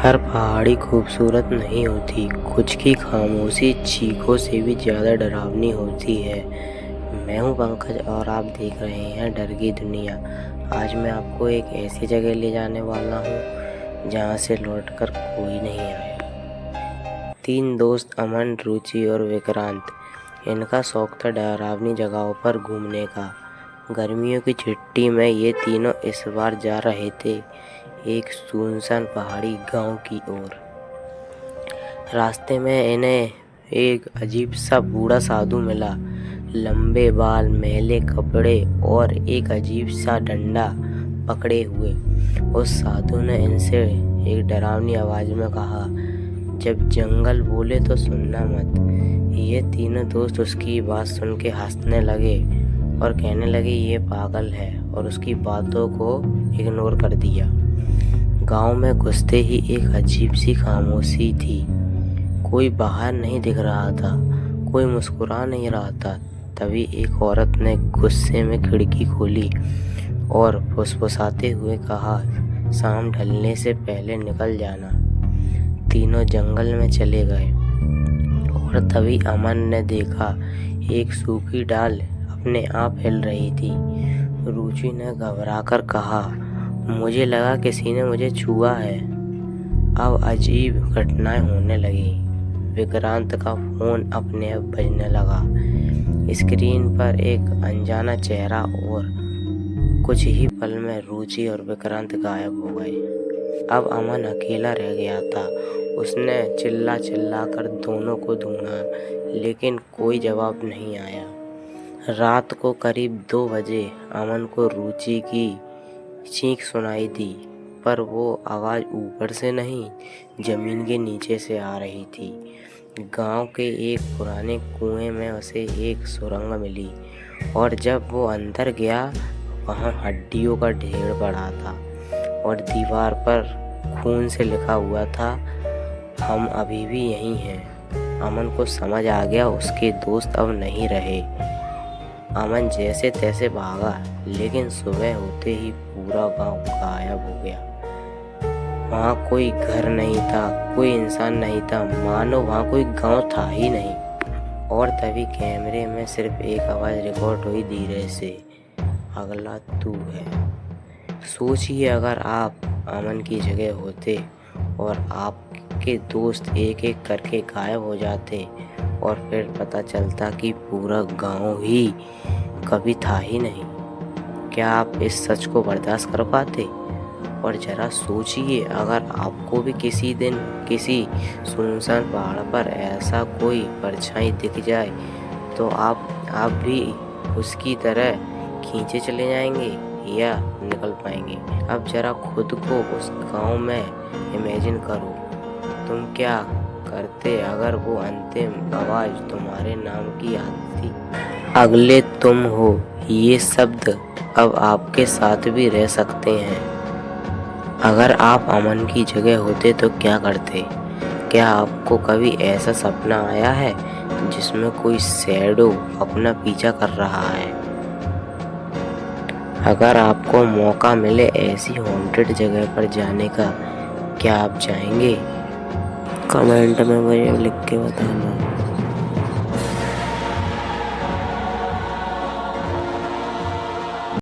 हर पहाड़ी खूबसूरत नहीं होती, कुछ की खामोशी चीखों से भी ज़्यादा डरावनी होती है। मैं हूँ पंकज और आप देख रहे हैं डर की दुनिया। आज मैं आपको एक ऐसी जगह ले जाने वाला हूँ जहाँ से लौटकर कोई नहीं आया। 3 दोस्त अमन, रुचि और विक्रांत। इनका शौक था डरावनी जगहों पर घूमने का। गर्मियों की छुट्टी में ये तीनों इस बार जा रहे थे एक सुनसान पहाड़ी गांव की ओर। रास्ते में इन्हें एक अजीब सा बूढ़ा साधु मिला, लंबे बाल, मैले कपड़े और एक अजीब सा डंडा पकड़े हुए। उस साधु ने इनसे एक डरावनी आवाज में कहा, जब जंगल बोले तो सुनना मत। ये तीनों दोस्त उसकी बात सुन के हंसने लगे और कहने लगे ये पागल है, और उसकी बातों को इग्नोर कर दिया। गांव में घुसते ही एक अजीब सी खामोशी थी। कोई बाहर नहीं दिख रहा था, कोई मुस्कुरा नहीं रहा था। तभी एक औरत ने गुस्से में खिड़की खोली और फुसफुसाते हुए कहा, शाम ढलने से पहले निकल जाना। तीनों जंगल में चले गए और तभी अमन ने देखा एक सूखी डाल अपने आप हिल रही थी। रुचि ने घबराकर कहा, मुझे लगा किसी ने मुझे छुआ है। अब अजीब घटनाएं होने लगी। विक्रांत का फोन अपने आप बजने लगा। स्क्रीन पर एक अनजाना चेहरा और कुछ ही पल में रुचि और विक्रांत गायब हो गए। अब अमन अकेला रह गया था। उसने चिल्ला कर दोनों को ढूंढा, लेकिन कोई जवाब नहीं आया। रात को करीब 2 बजे अमन को रुचि की चीख सुनाई दी, पर वो आवाज़ ऊपर से नहीं, जमीन के नीचे से आ रही थी। गांव के एक पुराने कुएं में उसे एक सुरंग मिली और जब वो अंदर गया, वहां हड्डियों का ढेर पड़ा था और दीवार पर खून से लिखा हुआ था, हम अभी भी यहीं हैं। अमन को समझ आ गया उसके दोस्त अब नहीं रहे। अमन जैसे तैसे भागा, लेकिन सुबह होते ही पूरा गांव गायब हो गया। वहाँ कोई घर नहीं था, कोई इंसान नहीं था, मानो वहाँ कोई गांव था ही नहीं। और तभी कैमरे में सिर्फ एक आवाज़ रिकॉर्ड हुई धीरे से, अगला तू है। सोचिए अगर आप अमन की जगह होते और आपके दोस्त एक एक करके गायब हो जाते और फिर पता चलता कि पूरा गांव ही कभी था ही नहीं। क्या आप इस सच को बर्दाश्त कर पाते? और जरा सोचिए अगर आपको भी किसी दिन किसी सुनसान पहाड़ पर ऐसा कोई परछाई दिख जाए, तो आप भी उसकी तरह खींचे चले जाएंगे या निकल पाएंगे? अब जरा खुद को उस गांव में इमेजिन करो। तुम क्या करते अगर वो अंतिम आवाज तुम्हारे नाम की आती? अगले तुम हो, ये शब्द अब आपके साथ भी रह सकते हैं। अगर आप अमन की जगह होते तो क्या करते? क्या आपको कभी ऐसा सपना आया है जिसमें कोई शैडो अपना पीछा कर रहा है? अगर आपको मौका मिले ऐसी हॉन्टेड जगह पर जाने का, क्या आप जाएंगे? कमेंट में मुझे लिख के बताना।